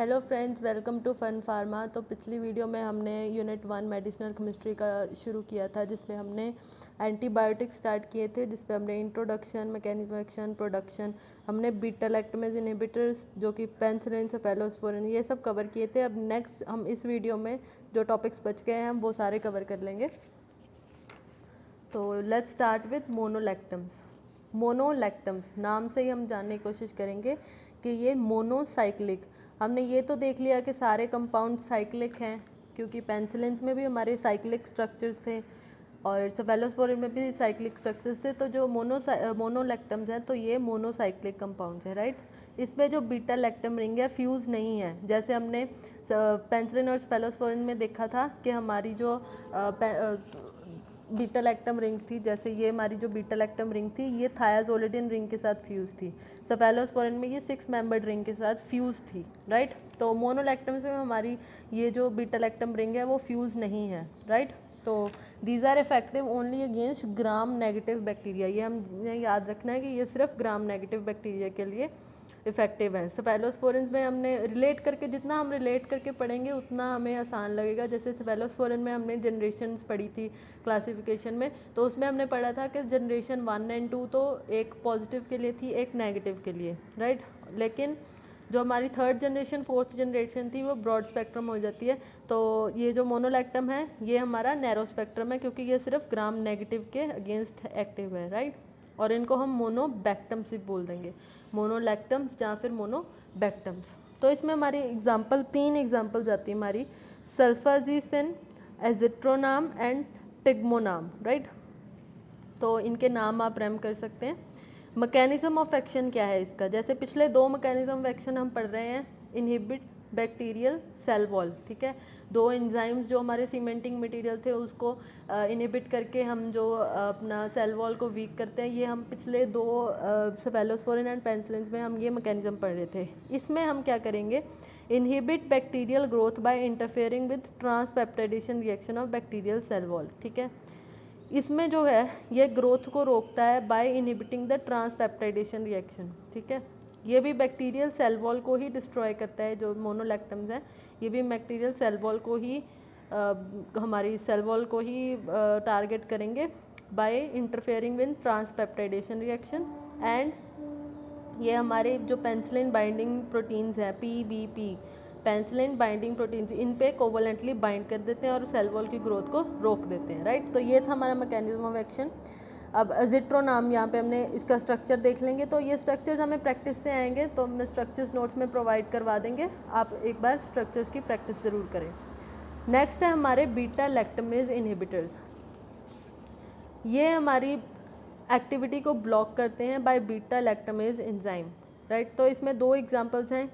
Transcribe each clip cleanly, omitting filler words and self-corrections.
Hello friends, welcome to Fun Pharma. तो पिछली video में हमने यूनिट 1 मेडिसिनल केमिस्ट्री का शुरू किया था, जिसमें हमने एंटीबायोटिक्स स्टार्ट किए थे, जिसपे हमने इंट्रोडक्शन, मैकेनिज्म एक्शन, प्रोडक्शन, हमने बीटा लैक्टमेज इनहिबिटर्स जो कि पेनिसिलिन, सेफेलोस्पोरिन, ये सब कवर किए थे। अब नेक्स्ट हम इस वीडियो में जो टॉपिक्स बच गए हैं हम वो सारे कवर कर लेंगे। तो लेट्स स्टार्ट विथ मोनोलैक्टम्स। मोनोलैक्टम्स नाम से ही हम जानने की कोशिश करेंगे कि ये मोनोसाइक्लिक। हमने ये तो देख लिया कि सारे कंपाउंड साइक्लिक हैं, क्योंकि पेनिसिलिन्स में भी हमारे साइक्लिक स्ट्रक्चर्स थे और सेफेलोस्पोरिन में भी साइक्लिक स्ट्रक्चर्स थे। तो जो मोनोलैक्टम्स हैं तो ये मोनोसाइक्लिक कंपाउंड्स हैं, राइट। इसमें जो बीटा लैक्टम रिंग है फ्यूज़ नहीं है, जैसे हमने पेनिसिलिन और सेफेलोस्पोरिन में देखा था कि हमारी जो बीटा लैक्टम रिंग थी, जैसे ये हमारी जो बीटा लैक्टम रिंग थी ये थायाजोलिडिन रिंग के साथ फ्यूज़ थी। सेफेलोस्पोरिन में ये 6 मेंबर्ड रिंग के साथ फ्यूज़ थी, राइट। तो मोनोलैक्टम से हमारी ये जो बीटा लैक्टम रिंग है वो फ्यूज़ नहीं है, राइट। तो these are effective only against gram negative bacteria. ये हमें याद रखना है कि ये सिर्फ ग्राम नेगेटिव बैक्टीरिया के लिए इफेक्टिव है। सेफेलोस्पोरिन में हमने रिलेट करके, जितना हम रिलेट करके पढ़ेंगे उतना हमें आसान लगेगा। जैसे सेफेलोस्पोरिन में हमने जनरेशन्स पढ़ी थी क्लासिफिकेशन में, तो उसमें हमने पढ़ा था कि जनरेशन 1 एंड 2 तो एक पॉजिटिव के लिए थी, एक नेगेटिव के लिए, राइट। लेकिन जो हमारी थर्ड जनरेशन, फोर्थ जनरेशन थी वो ब्रॉड स्पेक्ट्रम हो जाती है। तो ये जो मोनोलैक्टम है ये हमारा नैरो स्पेक्ट्रम है, क्योंकि ये सिर्फ ग्राम नेगेटिव के अगेंस्ट एक्टिव है, राइट। और इनको हम मोनोबैक्टम्स भी बोल देंगे, मोनोलैक्टम्स या फिर मोनोबैक्टम्स। तो इसमें हमारी एग्जाम्पल 3 एग्जाम्पल्स आती है हमारी, सल्फाजीसिन, एजिट्रोनाम एंड टिग्मोनाम, राइट। तो इनके नाम आप रैम कर सकते हैं। मैकेनिज्म ऑफ एक्शन क्या है इसका, जैसे पिछले 2 मैकेनिज्म ऑफ एक्शन हम पढ़ रहे हैं, इनहिबिट बैक्टीरियल सेल वॉल, ठीक है। 2 एंजाइम्स जो हमारे सीमेंटिंग मटेरियल थे उसको इनहिबिट करके हम जो अपना सेल वॉल को वीक करते हैं, ये हम पिछले 2 सेफेलोस्पोरिन एंड पेनिसिलिन में हम ये मैकेनिज्म पढ़ रहे थे। इसमें हम क्या करेंगे, inhibit bacterial growth by interfering with transpeptidation reaction of bacterial cell wall, ठीक है। इसमें जो है ये ग्रोथ को रोकता है बाय इनहिबिटिंग द ट्रांसपेप्टाइडेशन रिएक्शन, ठीक है। ये भी बैक्टीरियल सेल वॉल को ही डिस्ट्रॉय करता है। जो मोनोलैक्टम्स हैं ये भी बैक्टीरियल सेल वॉल को ही हमारी सेल वॉल को ही टारगेट करेंगे by interfering with transpeptidation reaction. And ये हमारे जो पेनिसिलिन बाइंडिंग प्रोटीन्स हैं, PBP, पेनिसिलिन बाइंडिंग प्रोटीन्स, इन पे कोवलेंटली बाइंड कर देते हैं और सेल वॉल की ग्रोथ को रोक देते हैं, राइट। तो ये था हमारा मैकेनिज्म ऑफ एक्शन। अब एजिट्रोनाम, यहाँ पे हमने इसका स्ट्रक्चर देख लेंगे। तो ये स्ट्रक्चर्स हमें प्रैक्टिस से आएंगे, तो हमें स्ट्रक्चर्स नोट्स में प्रोवाइड करवा देंगे, आप एक बार स्ट्रक्चर्स की प्रैक्टिस ज़रूर करें। नेक्स्ट है हमारे बीटा लैक्टमेज इनहिबिटर्स। ये हमारी एक्टिविटी को ब्लॉक करते हैं by beta lactamase enzyme, right. तो इसमें 2 एग्जांपल्स हैं,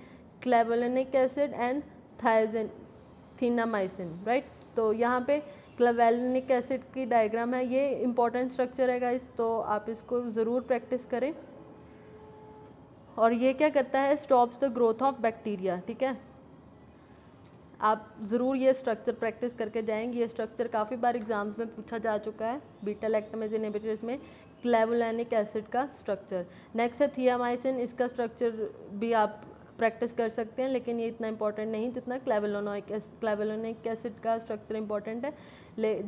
क्लेवुलिनिक एसिड एंड थायज़िनामाइसिन, राइट। तो यहाँ पे क्लेवुलिनिक एसिड की डायग्राम है, ये इंपॉर्टेंट स्ट्रक्चर है गाइस, तो आप इसको ज़रूर प्रैक्टिस करें। और ये क्या करता है, stops the growth of bacteria, ठीक है। आप ज़रूर ये स्ट्रक्चर प्रैक्टिस करके जाएंगे। ये स्ट्रक्चर काफ़ी बार एग्जाम्स में पूछा जा चुका है, बीटा लैक्टमेज इनहिबिटर्स में क्लेवुलिनिक एसिड का स्ट्रक्चर। नेक्स्ट है थियामाइसिन, इसका स्ट्रक्चर भी आप प्रैक्टिस कर सकते हैं, लेकिन ये इतना इंपॉर्टेंट नहीं जितना क्लेवुलिनिक एसिड का स्ट्रक्चर इंपॉर्टेंट है।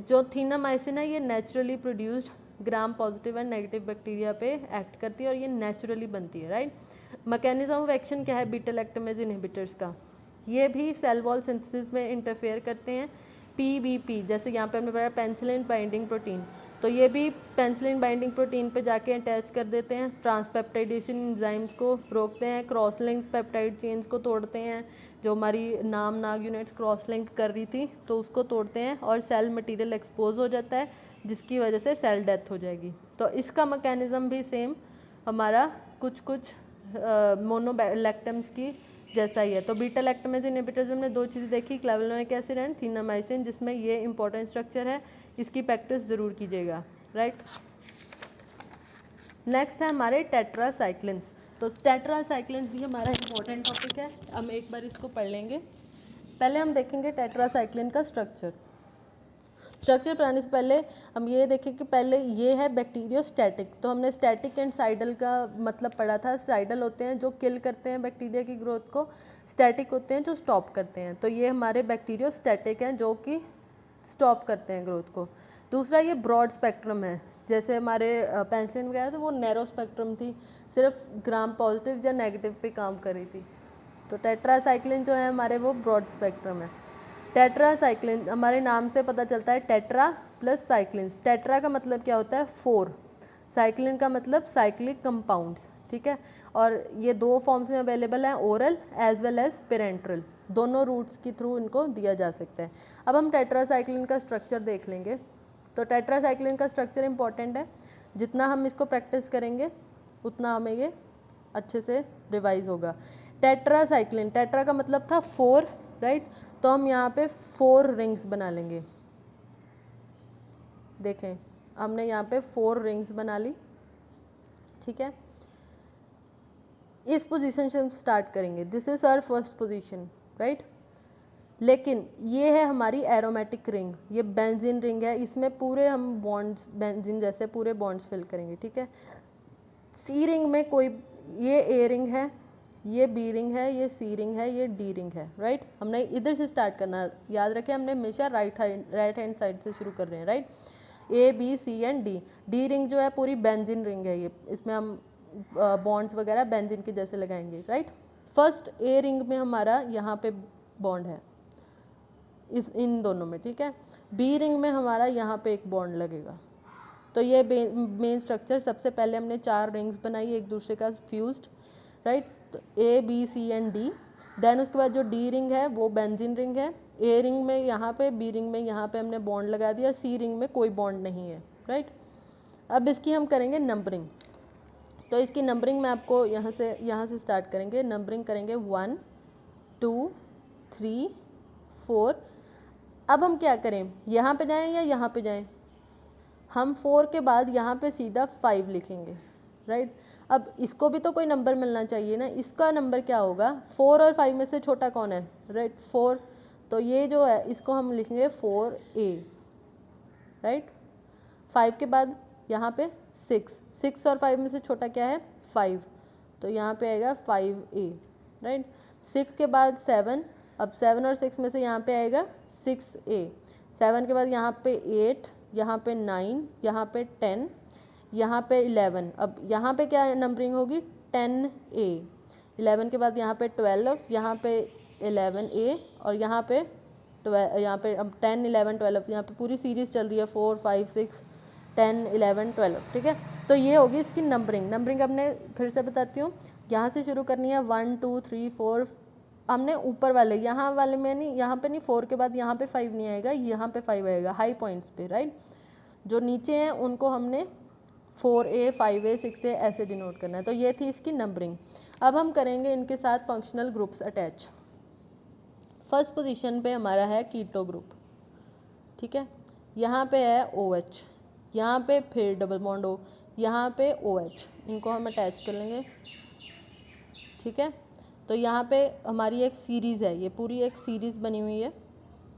जो थियामाइसिन है ये naturally produced gram positive and negative bacteria पे एक्ट करती है और ये नेचुरली बनती है, राइट। मैकेनिज्म ऑफ एक्शन क्या है बीटा लैक्टमेज इनहिबिटर्स का, ये भी सेल वॉल सिंथेसिस में इंटरफेयर करते हैं। PBP, जैसे यहाँ पे हमने पढ़ा पेनिसिलिन बाइंडिंग प्रोटीन, तो ये भी पेनिसिलिन बाइंडिंग प्रोटीन पे जाके अटैच कर देते हैं, ट्रांसपेप्टाइडेशन एंजाइम्स को रोकते हैं, क्रॉस लिंक पेप्टाइड चेन्स को तोड़ते हैं, जो हमारी नाग यूनिट्स क्रॉस लिंक कर रही थी तो उसको तोड़ते हैं और सेल मटेरियल एक्सपोज हो जाता है, जिसकी वजह से सेल डेथ हो जाएगी। तो इसका मैकेनिज्म भी सेम हमारा कुछ मोनोलैक्टम्स की जैसा ही है। तो बीटा लैक्टमेज इनहिबिटर्स में हमने 2 चीज़ें देखी, क्लेवुलिनिक एसिड एंड थियामाइसिन, जिसमें ये इंपॉर्टेंट स्ट्रक्चर है, इसकी प्रैक्टिस ज़रूर कीजिएगा, राइट। नेक्स्ट है हमारे टेट्रासाइक्लिन। तो टेट्रासाइक्लिन भी हमारा इंपॉर्टेंट टॉपिक है, हम एक बार इसको पढ़ लेंगे। पहले हम देखेंगे टेट्रासाइक्लिन का स्ट्रक्चर पढ़ाने से पहले हम ये देखें कि पहले ये है बैक्टीरियोस्टैटिक। तो हमने स्टैटिक एंड साइडल का मतलब पढ़ा था। साइडल होते हैं जो किल करते हैं बैक्टीरिया की ग्रोथ को, स्टैटिक होते हैं जो स्टॉप करते हैं, तो ये हमारे बैक्टीरियोस्टैटिक हैं जो कि स्टॉप करते हैं ग्रोथ को। दूसरा ये ब्रॉड स्पेक्ट्रम है, जैसे हमारे पेनिसिलिन वगैरह तो वो नैरो स्पेक्ट्रम थी, सिर्फ ग्राम पॉजिटिव या नेगेटिव पे काम कर रही थी। तो टेट्रासाइक्लिन जो है हमारे वो ब्रॉड स्पेक्ट्रम है। टेट्रासाइक्लिन हमारे नाम से पता चलता है, टेट्रा प्लस साइक्लिन। टेट्रा का मतलब क्या होता है 4, साइक्लिन का मतलब साइक्लिक कंपाउंड्स, ठीक है। और ये 2 फॉर्म्स में अवेलेबल हैं, oral as well as parenteral, दोनों रूट्स के थ्रू इनको दिया जा सकता है। अब हम टेट्रासाइक्लिन का स्ट्रक्चर देख लेंगे। तो टेट्रासाइक्लिन का स्ट्रक्चर इंपॉर्टेंट है, जितना हम इसको प्रैक्टिस करेंगे उतना हमें ये अच्छे से रिवाइज होगा। टेट्रासाइक्लिन, टेट्रा का मतलब था 4, राइट। तो हम यहाँ पे 4 रिंग्स बना लेंगे। देखें हमने यहाँ पे 4 रिंग्स बना ली, ठीक है। इस पोजीशन से हम स्टार्ट करेंगे, this is our first position, right. लेकिन ये है हमारी एरोमेटिक रिंग, ये बेंजीन रिंग है, इसमें पूरे हम बॉन्ड्स बेंजीन जैसे पूरे बॉन्ड्स फिल करेंगे, ठीक है। सी रिंग में कोई, ये ए रिंग है, ये बी रिंग है, ये सी रिंग है, ये डी रिंग है, राइट। हमने इधर से स्टार्ट करना है, याद रखें हमने हमेशा राइट हैंड साइड से शुरू कर रहे हैं, right. A B C and D. D ring जो है पूरी बेंजीन रिंग है, ये इसमें हम बॉन्ड्स वगैरह बेंजीन के जैसे लगाएंगे, राइट। फर्स्ट ए रिंग में हमारा यहाँ पे बॉन्ड है इन दोनों में, ठीक है। बी रिंग में हमारा यहाँ पे एक बॉन्ड लगेगा। तो ये मेन स्ट्रक्चर, सबसे पहले हमने 4 रिंग्स बनाई एक दूसरे का फ्यूज्ड, राइट। तो A B C and D. Then उसके बाद जो डी रिंग है वो बेंजीन रिंग है। ए रिंग में यहाँ पे, बी रिंग में यहाँ पे हमने बॉन्ड लगा दिया, सी रिंग में कोई बॉन्ड नहीं है, राइट। अब इसकी हम करेंगे नंबरिंग। तो इसकी नंबरिंग में आपको यहाँ से स्टार्ट करेंगे, नंबरिंग करेंगे 1 2 3 4। अब हम क्या करें, यहाँ पे जाएं या यहाँ पे जाएं? हम 4 के बाद यहाँ पे सीधा 5 लिखेंगे, राइट। अब इसको भी तो कोई नंबर मिलना चाहिए ना, इसका नंबर क्या होगा? 4 और 5 में से छोटा कौन है, राइट, 4। तो ये जो है इसको हम लिखेंगे 4A, राइट। 5 के बाद यहाँ पे 6 और 5 में से छोटा क्या है? 5, तो यहाँ पे आएगा 5A, राइट। 6 के बाद 7, अब 7 और 6 में से यहाँ पे आएगा 6A। 7 के बाद यहाँ पे 8, यहाँ पे 9, यहाँ पे 10, यहाँ पे 11। अब यहाँ पे क्या नंबरिंग होगी? 10A। 11 के बाद यहाँ पे 12, यहाँ पे 11A, और यहाँ पे 12, यहाँ पे अब 10 11 12, यहाँ पे पूरी सीरीज चल रही है 4 5 6 10 11 12, ठीक है। तो ये होगी इसकी नंबरिंग। नंबरिंग हमने फिर से बताती हूँ, यहाँ से शुरू करनी है 1 2 3 4। हमने ऊपर वाले, यहाँ वाले में नहीं, यहाँ पे नहीं, 4 के बाद यहाँ पे 5 नहीं आएगा, यहाँ पे 5 आएगा हाई पॉइंट्स पे, राइट। जो नीचे हैं उनको हमने 4A 5A 6A ऐसे डिनोट करना है। तो ये थी इसकी नंबरिंग। अब हम करेंगे इनके साथ functional groups attach. First position पे हमारा है कीटो ग्रुप, ठीक है। यहाँ पे है OH, यहाँ पे फिर डबल बॉन्ड O, यहाँ पे OH, इनको हम अटैच कर लेंगे, ठीक है। तो यहाँ पे हमारी एक सीरीज़ है, ये पूरी एक सीरीज़ बनी हुई है,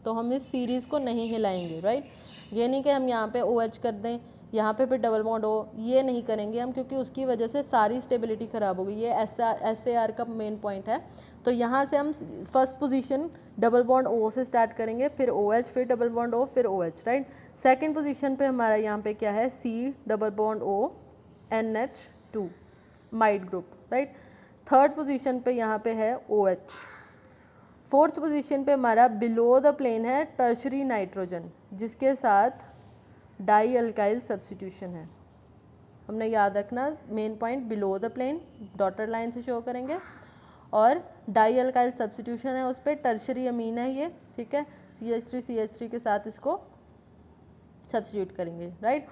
तो हम इस सीरीज़ को नहीं हिलाएंगे, राइट। ये नहीं कि हम यहाँ पे OH कर दें, यहाँ पे फिर डबल बॉन्ड O, ये नहीं करेंगे हम, क्योंकि उसकी वजह से सारी स्टेबिलिटी ख़राब होगी। ये SAR का मेन पॉइंट है। तो यहाँ से हम first position double bond O से स्टार्ट करेंगे, फिर OH, फिर डबल बॉन्ड O, फिर OH, राइट। सेकेंड पोजीशन पे हमारा यहाँ पे क्या है? C डबल bond O NH2 amide group, right. Third position पे यहाँ पे है OH। फोर्थ पोजीशन पे हमारा बिलो द प्लेन है टर्शरी नाइट्रोजन, जिसके साथ डाई अल्काइल सब्स्टिट्यूशन है। हमने याद रखना main point, below the plane dotted line से शो करेंगे, और डाई अल्काइल सब्स्टिट्यूशन है, उस पर टर्शरी अमीन है ये, ठीक है। CH3 के साथ इसको सब्स्टिट्यूट करेंगे, राइट।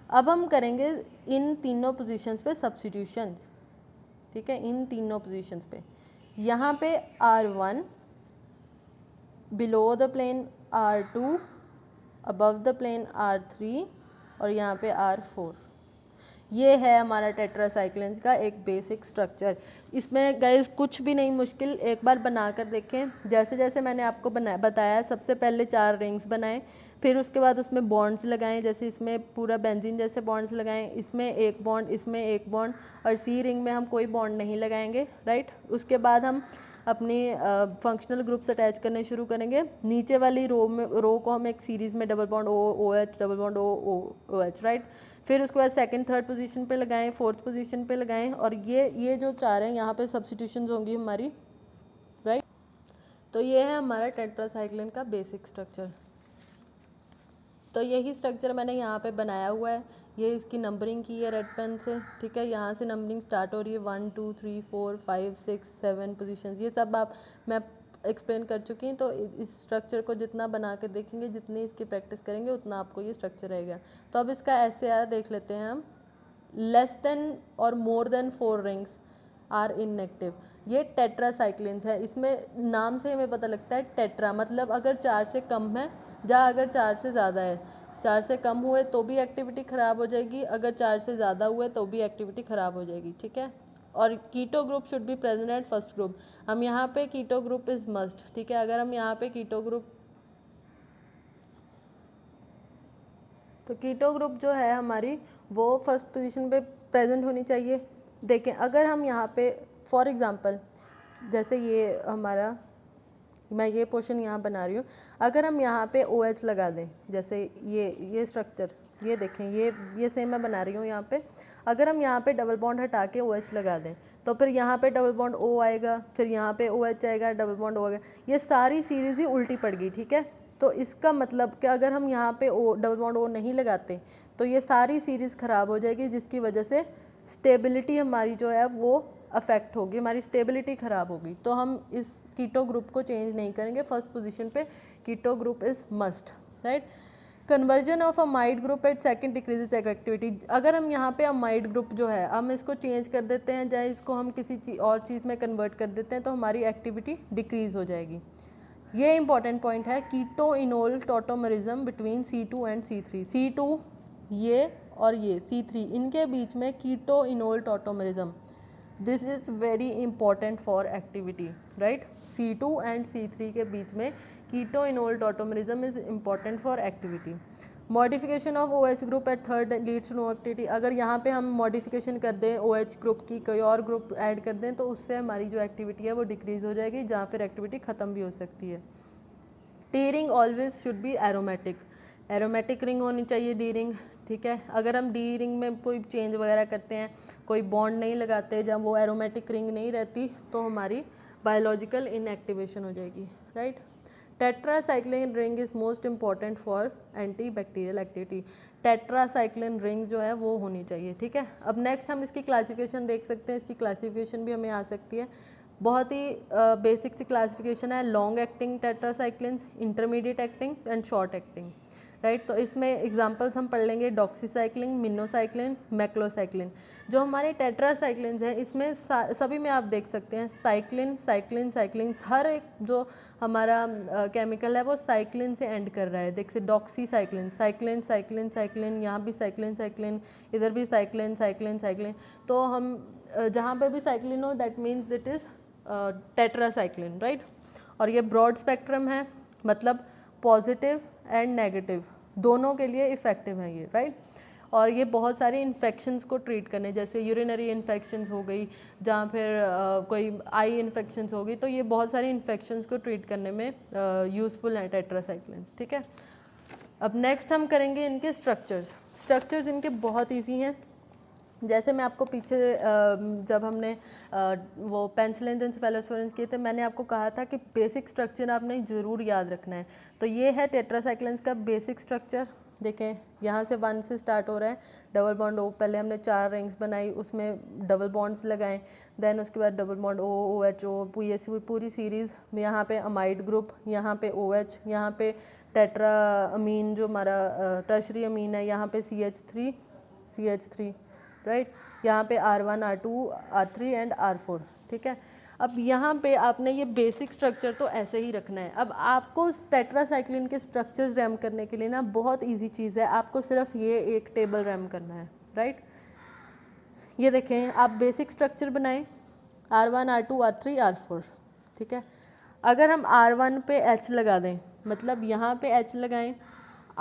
अब हम करेंगे इन तीनों पोजीशंस पे सब्स्टिट्यूशंस, ठीक है, इन तीनों पोजीशंस पे। यहाँ पे R1, below the plane R2, above the plane R3, और यहाँ पे R4। ये है हमारा टेट्रासाइक्लिन्स का एक बेसिक स्ट्रक्चर। इसमें गाइस कुछ भी नहीं मुश्किल, एक बार बना कर देखें। जैसे जैसे मैंने आपको बताया, सबसे पहले 4 रिंग्स बनाएं, फिर उसके बाद उसमें बॉन्ड्स लगाएं, जैसे इसमें पूरा बेंजीन जैसे बॉन्ड्स लगाएं, इसमें एक बॉन्ड, इसमें एक बॉन्ड, और सी रिंग में हम कोई बॉन्ड नहीं लगाएंगे, राइट। उसके बाद हम अपनी फंक्शनल ग्रुप्स अटैच करने शुरू करेंगे। नीचे वाली रो को हम एक सीरीज़ में double bond O H double bond O H, right. फिर उसके बाद सेकंड थर्ड पोजीशन पे लगाएं, फोर्थ पोजीशन पे लगाएं, और ये जो चार हैं यहाँ पे सब्स्टिट्यूशंस होंगी हमारी, राइट। तो ये है हमारा टेट्रासाइक्लिन का बेसिक स्ट्रक्चर। तो यही स्ट्रक्चर मैंने यहाँ पे बनाया हुआ है। ये इसकी नंबरिंग की है रेड पेन से, ठीक है। यहाँ से नंबरिंग स्टार्ट हो रही है 1 2 3 4 5 6 7 पोजीशंस। ये सब मैं एक्सप्लेन कर चुकी हूँ। तो इस स्ट्रक्चर को जितना बना के देखेंगे, जितनी इसकी प्रैक्टिस करेंगे, उतना आपको ये स्ट्रक्चर रहेगा। तो अब इसका SAR देख लेते हैं हम। लेस देन और more than 4 rings are inactive. ये टेट्रासाइक्लिन्स है। इसमें नाम से हमें पता लगता है टेट्रा मतलब अगर 4 से कम है, या अगर 4 से ज़्यादा है। 4 से कम हुए तो भी एक्टिविटी ख़राब हो जाएगी, अगर 4 से ज़्यादा हुए तो भी एक्टिविटी ख़राब हो जाएगी, ठीक है। और keto group should be present at first group. हम यहाँ पे कीटो ग्रुप इज़ मस्ट, ठीक है। अगर हम यहाँ पे कीटो ग्रुप, तो कीटो ग्रुप जो है हमारी वो फर्स्ट पोजीशन पे प्रेजेंट होनी चाहिए। देखें अगर हम यहाँ पे फॉर एग्जांपल जैसे ये हमारा, मैं ये पोर्शन यहाँ बना रही हूँ, अगर हम यहाँ पे OH लगा दें, जैसे ये स्ट्रक्चर, ये देखें, ये सेम मैं बना रही हूँ यहाँ पे। अगर हम यहाँ पे डबल बॉन्ड हटा के OH लगा दें, तो फिर यहाँ पे डबल बॉन्ड O आएगा, फिर यहाँ पे OH आएगा, डबल बॉन्ड O आएगा। ये सारी सीरीज़ ही उल्टी पड़ गई, ठीक है। तो इसका मतलब कि अगर हम यहाँ पे डबल बॉन्ड O नहीं लगाते तो ये सारी सीरीज़ ख़राब हो जाएगी, जिसकी वजह से स्टेबिलिटी हमारी जो है वो अफेक्ट होगी, हमारी स्टेबिलिटी ख़राब होगी। तो हम इस कीटो ग्रुप को चेंज नहीं करेंगे। फर्स्ट पोजीशन पे keto group is must, right. Conversion of amide group at second decreases activity. अगर हम यहाँ पे अमाइड ग्रुप जो है हम इसको चेंज कर देते हैं, या इसको हम किसी और चीज़ में कन्वर्ट कर देते हैं, तो हमारी एक्टिविटी डिक्रीज़ हो जाएगी। ये इंपॉर्टेंट पॉइंट है, keto enol tautomerism between C2 and C3। C2 ये और ये C3, इनके बीच में keto enol tautomerism, this is very important for activity, right. C2 and C3 के बीच में keto enol tautomerism is important for activity. Modification of OH group at third leads to no activity. अगर यहाँ पे हम मॉडिफिकेशन कर दें OH group की, कोई और ग्रुप ऐड कर दें, तो उससे हमारी जो एक्टिविटी है वो डिक्रीज़ हो जाएगी, जहाँ फिर एक्टिविटी ख़त्म भी हो सकती है। T ring always should be aromatic. Aromatic ring होनी चाहिए डी रिंग, ठीक है। अगर हम डी रिंग में कोई चेंज वगैरह करते हैं, कोई बॉन्ड नहीं लगाते, जब वो एरोमेटिक रिंग नहीं रहती, तो हमारी बायोलॉजिकल इनएक्टिवेशन हो जाएगी, right. Tetracycline ring is most important for anti bacterial activity. Tetracycline ring जो है वो होनी चाहिए, ठीक है। अब नेक्स्ट हम इसकी क्लासिफिकेशन देख सकते हैं। इसकी क्लासिफिकेशन भी हमें आ सकती है, बहुत ही बेसिक सी क्लासिफिकेशन है। Long acting tetracyclines, intermediate acting and short acting, right. तो इसमें एग्जांपल्स हम पढ़ लेंगे, डॉक्सीसाइक्लिन, मिनोसाइक्लिन, मैक्लोसाइक्लिन। जो हमारे टेट्रासाइक्लिन्स हैं इसमें सभी में आप देख सकते हैं साइक्लिन साइक्लिन साइक्लिन, हर एक जो हमारा केमिकल है वो साइक्लिन से एंड कर रहा है। देखिए डॉक्सीसाइक्लिन, साइक्लिन साइक्लिन साइक्लिन, यहाँ भी साइक्लिन साइक्लिन, इधर भी साइक्लिन साइक्लिन साइक्लिन। तो हम जहाँ पे भी साइक्लिन हो that means it is tetracycline, right. और ये ब्रॉड स्पेक्ट्रम है, मतलब पॉजिटिव एंड नेगेटिव दोनों के लिए इफ़ेक्टिव है ये, राइट। और ये बहुत सारे इन्फेक्शंस को ट्रीट करने, जैसे यूरिनरी इन्फेक्शंस हो गई, जहाँ फिर कोई आई इन्फेक्शंस हो गई, तो ये बहुत सारी इन्फेक्शंस को ट्रीट करने में यूज़फुल हैं टेट्रासाइक्लिन्स, ठीक है। अब नेक्स्ट हम करेंगे इनके स्ट्रक्चर्स इनके बहुत ईजी हैं। जैसे मैं आपको पीछे जब हमने वो पेनिसिलिन एन्सेफेलोस्पोरेंस किए थे, मैंने आपको कहा था कि बेसिक स्ट्रक्चर आपने ज़रूर याद रखना है। तो ये है टेट्रासाइक्लिन्स का बेसिक स्ट्रक्चर। देखें यहाँ से 1 से स्टार्ट हो रहा है, डबल बॉन्ड O, पहले हमने 4 रिंग्स बनाई, उसमें डबल बॉन्ड्स लगाएं, देन उसके बाद double bond O OH O, ये पूरी सीरीज़। यहाँ पे अमाइड ग्रुप, यहाँ पे OH, यहाँ पे टेट्रा अमीन जो हमारा टर्शरी अमीन है, यहाँ पे CH3, राइट। यहाँ पे R1 R2 R3 and R4, ठीक है। अब यहाँ पे आपने ये बेसिक स्ट्रक्चर तो ऐसे ही रखना है। अब आपको टेट्रासाइक्लिन के स्ट्रक्चर्स रैम करने के लिए ना बहुत इजी चीज़ है, आपको सिर्फ ये एक टेबल रैम करना है, राइट। ये देखें, आप बेसिक स्ट्रक्चर बनाएं, R1 R2 R3 R4, ठीक है। अगर हम R1 पे H लगा दें, मतलब यहाँ पे H लगाएं,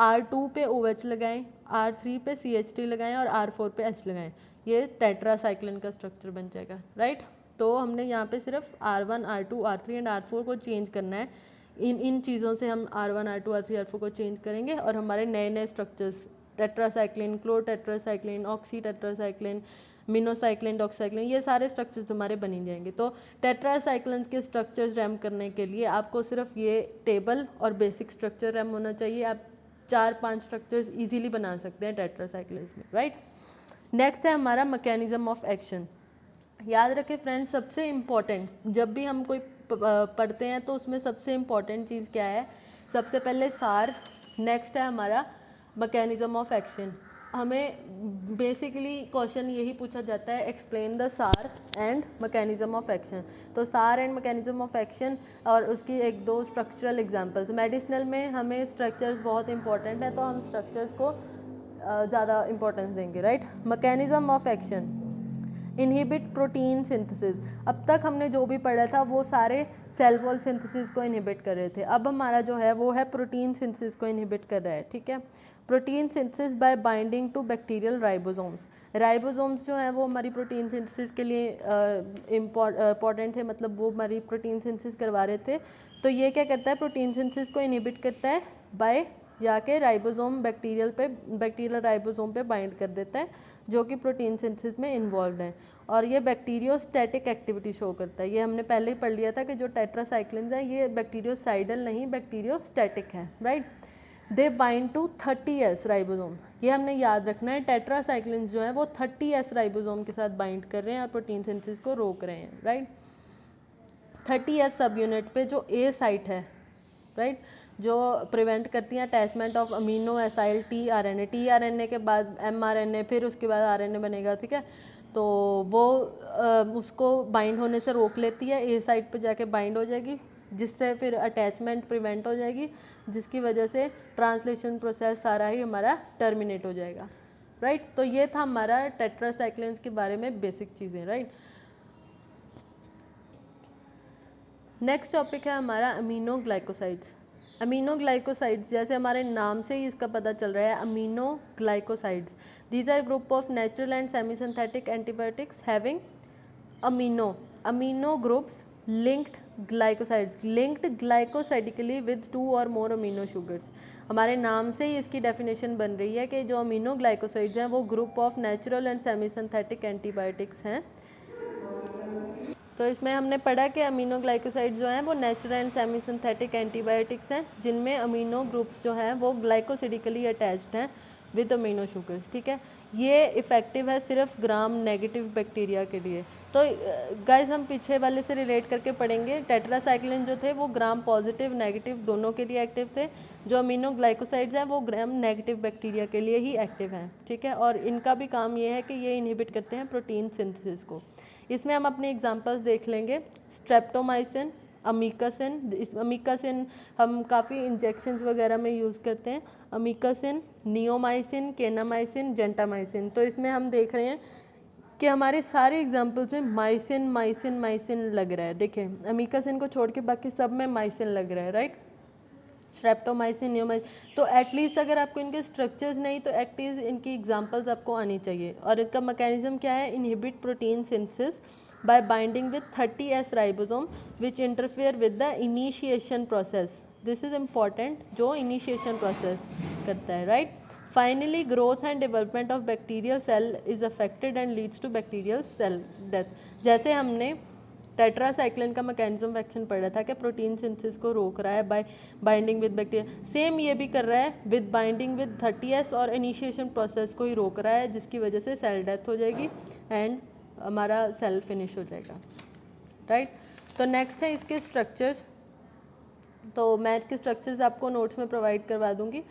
R2 पे OH लगाएं, R3 पे CH3 लगाएं और R4 पे H लगाएं, ये टेट्रासाइक्लिन का स्ट्रक्चर बन जाएगा, राइट। तो हमने यहाँ पे सिर्फ R1, R2, R3 and R4 को चेंज करना है। इन चीज़ों से हम R1, R2, R3, R4 को चेंज करेंगे और हमारे नए नए structures tetracycline, chlortetracycline, oxy tetracycline, minocycline, doxycycline, ये सारे स्ट्रक्चर्स हमारे बनी जाएंगे। तो टेट्रासाइक्लिन्स के स्ट्रक्चर्स रैम करने के लिए आपको सिर्फ ये टेबल और बेसिक स्ट्रक्चर रैम होना चाहिए। आप 4-5 स्ट्रक्चर्स इजीली बना सकते हैं टेट्रासाइक्लिन्स में, राइट। नेक्स्ट है हमारा मैकेनिज्म ऑफ एक्शन। याद रखें फ्रेंड्स, सबसे इम्पॉर्टेंट जब भी हम कोई पढ़ते हैं तो उसमें सबसे इम्पॉर्टेंट चीज़ क्या है? सबसे पहले सार, नेक्स्ट है हमारा मैकेनिज्म ऑफ एक्शन। हमें बेसिकली क्वेश्चन यही पूछा जाता है, एक्सप्लेन द सार एंड मैकेनिज्म ऑफ एक्शन। तो सार एंड मैकेनिज्म ऑफ एक्शन और उसकी 1-2 स्ट्रक्चरल एग्जांपल्स। मेडिसिनल में हमें स्ट्रक्चर्स बहुत इंपॉर्टेंट है तो हम स्ट्रक्चर्स को ज़्यादा इंपॉर्टेंस देंगे, right. Mechanism of action, inhibit protein synthesis. अब तक हमने जो भी पढ़ा था वो सारे सेल वॉल सिंथेसिस को इनहिबिट कर रहे थे। अब हमारा जो है वो है प्रोटीन सिंथेसिस को इनहिबिट कर रहा है, ठीक है। Protein synthesis by binding to bacterial ribosomes. Ribosomes जो हैं वो हमारी प्रोटीन सिंथेसिस के लिए इम्पॉर्टेंट है, मतलब वो हमारी प्रोटीन सिंथेसिस करवा रहे थे। तो ये क्या करता है? प्रोटीन सिंथेसिस को इनहिबिट करता है बाय जाके राइबोसोम बैक्टीरियल राइबोसोम पे बाइंड कर देता है, जो कि प्रोटीन सिंथेसिस में इन्वॉल्व है। और ये बैक्टीरियोस्टैटिक एक्टिविटी शो करता है। ये हमने पहले ही पढ़ लिया था कि जो टेट्रासाइक्लिन्स हैं ये बैक्टीरियोसाइडल नहीं बैक्टीरियोस्टैटिक है, right. They bind to 30S ribosome. ये हमने याद रखना है, टेट्रासाइक्लिन्स जो है वो 30S राइबोसोम के साथ बाइंड कर रहे हैं और प्रोटीन सिंथेसिस को रोक रहे हैं, राइट। 30S सब यूनिट पे जो ए साइट है, राइट, जो प्रिवेंट करती हैं attachment of amino acyl tRNA के बाद एमआरएनए, फिर उसके बाद आरएनए बनेगा, ठीक है। तो वो उसको बाइंड होने से रोक लेती है, ए साइट पे जाके बाइंड हो जाएगी, जिससे फिर अटैचमेंट प्रिवेंट हो जाएगी, जिसकी वजह से ट्रांसलेशन प्रोसेस सारा ही हमारा टर्मिनेट हो जाएगा, राइट। तो ये था हमारा टेट्रासाइक्लिन्स के बारे में बेसिक चीज़ें, राइट। नेक्स्ट टॉपिक है हमारा अमीनो ग्लाइकोसाइड्स। अमीनो ग्लाइकोसाइड्स, जैसे हमारे नाम से ही इसका पता चल रहा है, amino glycosides, these are group of natural and semi synthetic antibiotics having amino groups linked glycosides linked glycosidically with 2 और मोर अमीनो शुगर्स। हमारे नाम से ही इसकी डेफिनेशन बन रही है कि जो अमीनो ग्लाइकोसाइड्स हैं वो group of natural and semi synthetic antibiotics हैं। तो इसमें हमने पढ़ा कि अमीनो ग्लाइकोसाइड जो हैं वो natural and semi synthetic antibiotics हैं, जिनमें अमीनो ग्रुप्स जो हैं वो ग्लाइकोसिडिकली अटैच्ड हैं विद अमीनो शुगर्स, ठीक है। ये इफ़ेक्टिव है सिर्फ ग्राम नेगेटिव बैक्टीरिया के लिए। तो गाइस हम पीछे वाले से रिलेट करके पढ़ेंगे, टेट्रासाइक्लिन जो थे वो ग्राम पॉजिटिव नेगेटिव दोनों के लिए एक्टिव थे, जो अमीनो ग्लाइकोसाइड्स हैं वो ग्राम नेगेटिव बैक्टीरिया के लिए ही एक्टिव हैं, ठीक है। और इनका भी काम ये है कि ये इनहिबिट करते हैं प्रोटीन सिंथेसिस को। इसमें हम अपने एग्जांपल्स देख लेंगे, स्ट्रेप्टोमाइसिन, अमीकासिन। इस अमीकासिन हम काफ़ी इंजेक्शंस वगैरह में यूज़ करते हैं, अमीकासिन, नियोमाइसिन, केनामाइसिन, जेंटामाइसिन। तो इसमें हम देख रहे हैं कि हमारे सारे एग्जांपल्स में माइसिन माइसिन माइसिन लग रहा है। देखिए अमीकासिन को छोड़ के बाकी सब में माइसिन लग रहा है, राइट। Streptomycin, neomycin. तो एटलीस्ट अगर आपको इनके स्ट्रक्चर्स नहीं तो एटलीस्ट इनकी एग्जांपल्स आपको आनी चाहिए। और इनका मैकेनिज्म क्या है? Inhibit protein synthesis by binding with 30S ribosome which interfere with the initiation process. This is important, जो इनिशिएशन प्रोसेस करता है, right. Finally growth and development of bacterial cell is affected and leads to bacterial cell death. जैसे हमने tetracycline का mechanism of action पढ़ा था कि protein synthesis को रोक रहा है by binding with bacteria, same ये भी कर रहा है विद बाइंडिंग विद 30S और इनिशिएशन प्रोसेस को ही रोक रहा है, जिसकी वजह से सेल डेथ हो जाएगी एंड हमारा सेल फिनिश हो जाएगा, राइट। तो नेक्स्ट है इसके स्ट्रक्चर्स। तो मैं इसके स्ट्रक्चर्स आपको नोट्स में प्रोवाइड करवा दूंगी।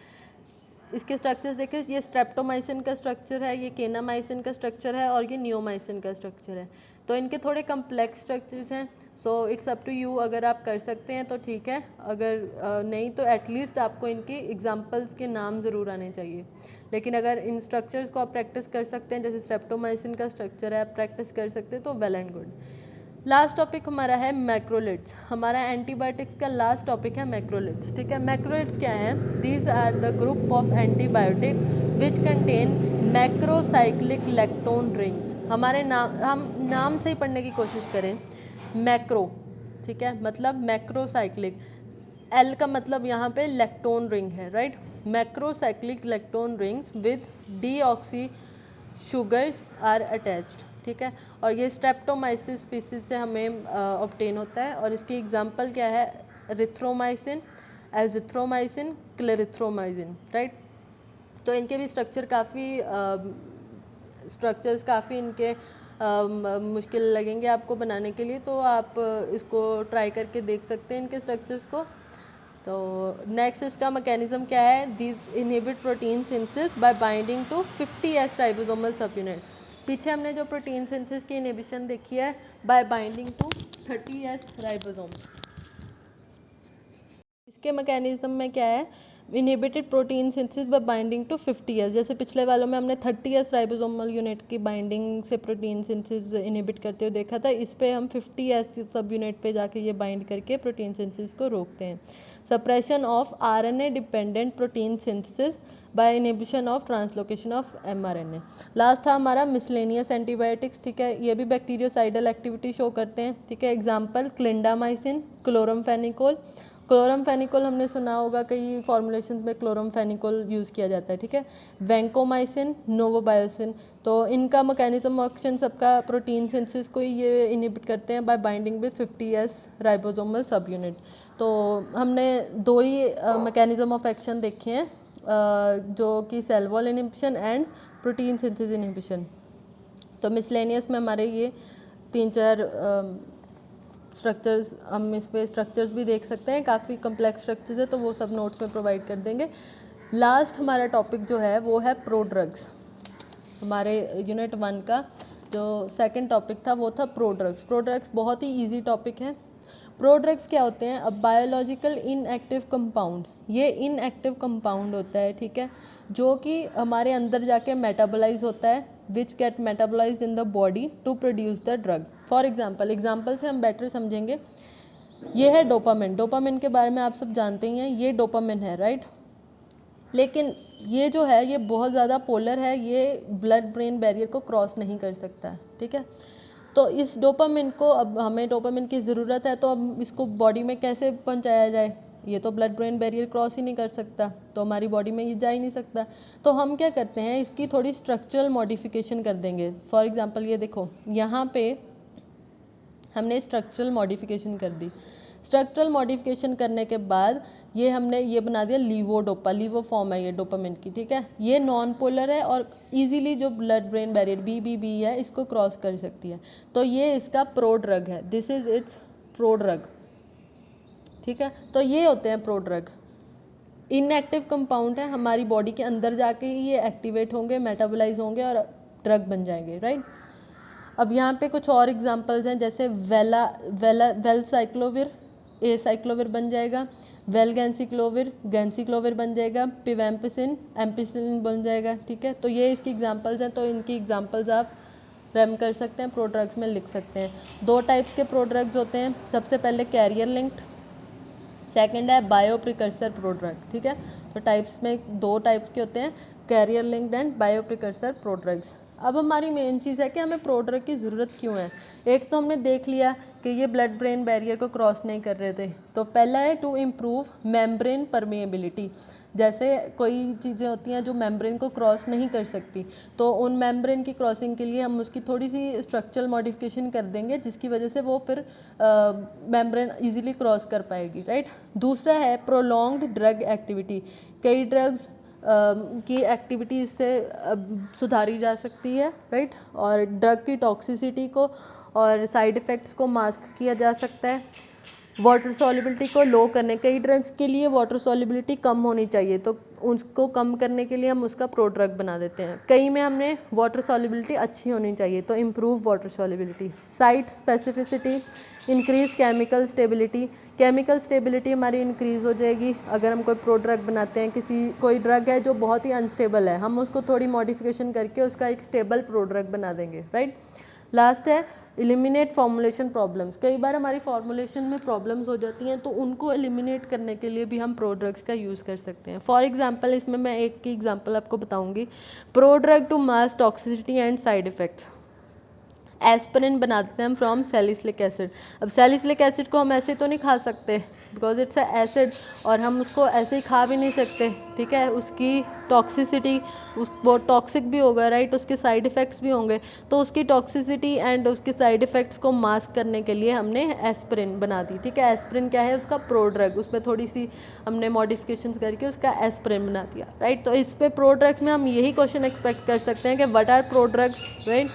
इसके स्ट्रक्चर्स देखिए, ये स्ट्रेप्टोमाइसिन का स्ट्रक्चर है, ये केनामाइसिन का स्ट्रक्चर है और ये नियोमाइसिन का स्ट्रक्चर है। तो इनके थोड़े कम्प्लेक्स स्ट्रक्चर्स हैं, so it's up to you. अगर आप कर सकते हैं तो ठीक है, अगर नहीं तो एटलीस्ट आपको इनकी एग्जांपल्स के नाम ज़रूर आने चाहिए। लेकिन अगर इन स्ट्रक्चर्स को आप प्रैक्टिस कर सकते हैं, जैसे स्ट्रेप्टोमाइसिन का स्ट्रक्चर है आप प्रैक्टिस कर सकते हैं, तो well and good. Last topic हमारा है मैक्रोलिड्स। हमारा एंटीबायोटिक्स का लास्ट टॉपिक है मैक्रोलिड्स, ठीक है। मैक्रोलिड्स क्या हैं? These are the group of antibiotic which contain macrocyclic lactone rings. हम नाम से ही पढ़ने की कोशिश करें। मैक्रो, ठीक है, मतलब मैक्रोसाइक्लिक, एल का मतलब यहाँ पे लैक्टोन रिंग है, right. Macrocyclic lactone rings with deoxy sugars are attached, ठीक है। और ये स्ट्रेप्टोमाइसिस स्पीसीज से हमें ऑब्टेन होता है। और इसकी एग्जांपल क्या है? Erythromycin, azithromycin, clarithromycin, right. तो इनके भी स्ट्रक्चर्स काफ़ी इनके मुश्किल लगेंगे आपको बनाने के लिए, तो आप इसको ट्राई करके देख सकते हैं इनके स्ट्रक्चर्स को। तो नेक्स्ट इसका मैकेनिज्म क्या है? This inhibit protein synthesis by binding to 50S ribosomal subunit. पीछे हमने जो प्रोटीन सिंथेसिस की इनहिबिशन देखी है by binding to 30S ribosome. इसके मैकेनिज्म में क्या है? Inhibited protein synthesis by binding to 50S। जैसे पिछले वालों में हमने 30S राइबोसोमल यूनिट की बाइंडिंग से प्रोटीन सिंथेसिस इनहिबिट करते हुए देखा था। इस पे हम 50S सब यूनिट पे जाके ये बाइंड करके प्रोटीन सिंथेसिस को रोकते हैं। Suppression of RNA dependent protein synthesis bye inhibition of translocation of mRNA। Last था हमारा मिसलेनियस एंटीबायोटिक्स, ठीक है। ये भी बैक्टीरियोसाइडल एक्टिविटी शो करते हैं, ठीक है। Example clindamycin, chloramphenicol. क्लोरमफेनिकोल हमने सुना होगा, कई फॉर्मुलेशंस में क्लोरमफेनिकोल यूज़ किया जाता है, ठीक है। वैंकोमाइसिन, नोवोबायोसिन। तो इनका मैकेनिज्म ऑफ एक्शन सबका प्रोटीन सिंथेसिस को ये इनहिबिट करते हैं bye binding with 50S ribosomal सब यूनिट। तो हमने दो ही मैकेनिज्म ऑफ एक्शन देखे हैं, जो कि cell wall inhibition and protein synthesis inhibition. तो मिसलेनियस में हमारे ये 3-4 स्ट्रक्चर्स, हम इस पे स्ट्रक्चर्स भी देख सकते हैं, काफ़ी कम्प्लेक्स स्ट्रक्चर्स है, तो वो सब नोट्स में प्रोवाइड कर देंगे। लास्ट हमारा टॉपिक जो है वो है प्रो ड्रग्स। हमारे यूनिट 1 का जो सेकंड टॉपिक था वो था प्रो ड्रग्स। प्रो ड्रग्स बहुत ही इजी टॉपिक है। प्रो ड्रग्स क्या होते हैं? अब बायोलॉजिकल इनएक्टिव कंपाउंड, ये इनएक्टिव कंपाउंड होता है, ठीक है, जो कि हमारे अंदर जाके मेटाबोलाइज होता है, which get metabolized in the body to produce the drug. For example से हम बेटर समझेंगे। ये है डोपामिन। डोपामिन के बारे में आप सब जानते ही हैं, ये डोपामिन है, राइट। लेकिन ये जो है ये बहुत ज़्यादा पोलर है, ये ब्लड ब्रेन बैरियर को क्रॉस नहीं कर सकता है, ठीक है। तो इस डोपामिन को, अब हमें डोपामिन की ज़रूरत है, तो अब इसको बॉडी में कैसे पहुंचाया जाए? ये तो ब्लड ब्रेन बैरियर क्रॉस ही नहीं कर सकता, तो हमारी बॉडी में ये जा ही नहीं सकता। तो हम क्या करते हैं, इसकी थोड़ी स्ट्रक्चरल मॉडिफिकेशन कर देंगे। फॉर एग्जांपल ये देखो, यहाँ पे हमने स्ट्रक्चरल मॉडिफिकेशन कर दी। स्ट्रक्चरल मॉडिफिकेशन करने के बाद ये हमने ये बना दिया लीवोडोपा। लीवो फॉर्म है ये डोपामिन की, ठीक है। ये नॉन पोलर है और इजीली जो ब्लड ब्रेन बैरियर BBB है इसको क्रॉस कर सकती है। तो ये इसका प्रो ड्रग है, this is it's pro drug, ठीक है। तो ये होते हैं प्रो ड्रग। इनएक्टिव कंपाउंड है, हमारी बॉडी के अंदर जाके ही ये एक्टिवेट होंगे, मेटाबोलाइज होंगे और ड्रग बन जाएंगे, राइट। अब यहाँ पे कुछ और एग्जांपल्स हैं, जैसे वेलसाइक्लोविर, एसाइक्लोविर बन जाएगा। वेलगैंसिक्लोविर, गैंसिक्लोविर बन जाएगा। पिवेम्पिसिन, एम्पिसिलिन बन जाएगा, ठीक है। तो ये इसकी एग्जांपल्स हैं, तो इनकी एग्जांपल्स आप रेम कर सकते हैं, प्रो ड्रग्स में लिख सकते हैं। 2 टाइप्स के प्रो ड्रग्स होते हैं। सबसे पहले कैरियर लिंक्ड, सेकंड है बायो प्रिकर्सर प्रो ड्रग, ठीक है। तो टाइप्स में 2 टाइप्स के होते हैं, carrier linked and bio precursor prodrugs. अब हमारी मेन चीज़ है कि हमें प्रो ड्रग की ज़रूरत क्यों है। एक तो हमने देख लिया कि ये ब्लड ब्रेन बैरियर को क्रॉस नहीं कर रहे थे, तो पहला है टू इम्प्रूव मेम्ब्रेन परमेएबिलिटी। जैसे कोई चीज़ें होती हैं जो मेम्ब्रेन को क्रॉस नहीं कर सकती, तो उन मेम्ब्रेन की क्रॉसिंग के लिए हम उसकी थोड़ी सी स्ट्रक्चरल मॉडिफिकेशन कर देंगे, जिसकी वजह से वो फिर मेम्ब्रेन इजीली क्रॉस कर पाएगी, राइट। दूसरा है प्रोलॉन्ग्ड ड्रग एक्टिविटी। कई ड्रग्स की एक्टिविटी इससे सुधारी जा सकती है, राइट। और ड्रग की टॉक्सिसिटी को और साइड इफ़ेक्ट्स को मास्क किया जा सकता है। वाटर सॉल्युबिलिटी को लो करने, कई ड्रग्स के लिए वाटर सॉल्युबिलिटी कम होनी चाहिए, तो उसको कम करने के लिए हम उसका प्रो ड्रग बना देते हैं। कई में हमने वाटर सॉल्युबिलिटी अच्छी होनी चाहिए, तो improve water solubility. Site specificity, increase chemical stability. Chemical stability हमारी इंक्रीज़ हो जाएगी अगर हम कोई प्रो ड्रग बनाते हैं। कोई ड्रग है जो बहुत ही अनस्टेबल है, हम उसको थोड़ी मॉडिफिकेशन करके उसका एक स्टेबल प्रो ड्रग बना देंगे, राइट। लास्ट है एलिमिनेट फॉर्मुलेशन प्रॉब्लम्स, कई बार हमारी फॉर्मुलेशन में प्रॉब्लम्स हो जाती हैं तो उनको एलिमिनेट करने के लिए भी हम प्रोड्रग्स का यूज़ कर सकते हैं। फॉर एग्जांपल इसमें मैं एक की एग्जांपल आपको बताऊंगी, prodrug to mask toxicity and side effects. Aspirin बना देते हैं हम फ्रॉम सैलिसिलिक एसिड। अब सैलिसिलिक एसिड को हम ऐसे तो नहीं खा सकते बिकॉज इट्स अ एसिड, और हम उसको ऐसे ही खा भी नहीं सकते, ठीक है, उसकी टॉक्सिसिटी, उस वो टॉक्सिक भी होगा, राइट, उसके साइड इफ़ेक्ट्स भी होंगे, तो उसकी टॉक्सिसिटी एंड उसके साइड इफ़ेक्ट्स को मास्क करने के लिए हमने एस्पिरिन बना दी, ठीक है। एस्पिरिन क्या है, उसका प्रोड्रग, उस पर थोड़ी सी हमने मॉडिफिकेशंस करके उसका एस्पिरिन बना दिया, राइट। तो इस पे प्रोड्रग्स में हम यही क्वेश्चन एक्सपेक्ट कर सकते हैं कि व्हाट आर प्रोड्रग्स, राइट,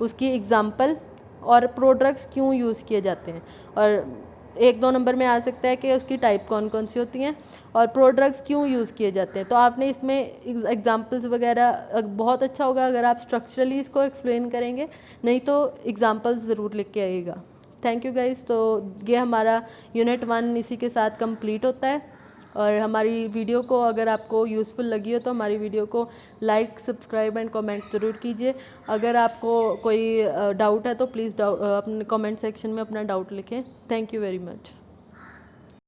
उसकी एग्जाम्पल और प्रोड्रग्स क्यों यूज़ किए जाते हैं, और 1-2 नंबर में आ सकता है कि उसकी टाइप कौन कौन सी होती हैं और प्रोड्रग्स क्यों यूज़ किए जाते हैं। तो आपने इसमें एग्जांपल्स वगैरह, बहुत अच्छा होगा अगर आप स्ट्रक्चरली इसको एक्सप्लेन करेंगे, नहीं तो एग्जांपल्स ज़रूर लिख के आइएगा। Thank you guys. तो ये हमारा यूनिट 1 इसी के साथ कंप्लीट होता है, और हमारी वीडियो को अगर आपको यूज़फुल लगी हो तो हमारी वीडियो को लाइक, सब्सक्राइब एंड कमेंट ज़रूर कीजिए। अगर आपको कोई डाउट है तो प्लीज़ अपने कमेंट सेक्शन में अपना डाउट लिखें। Thank you very much.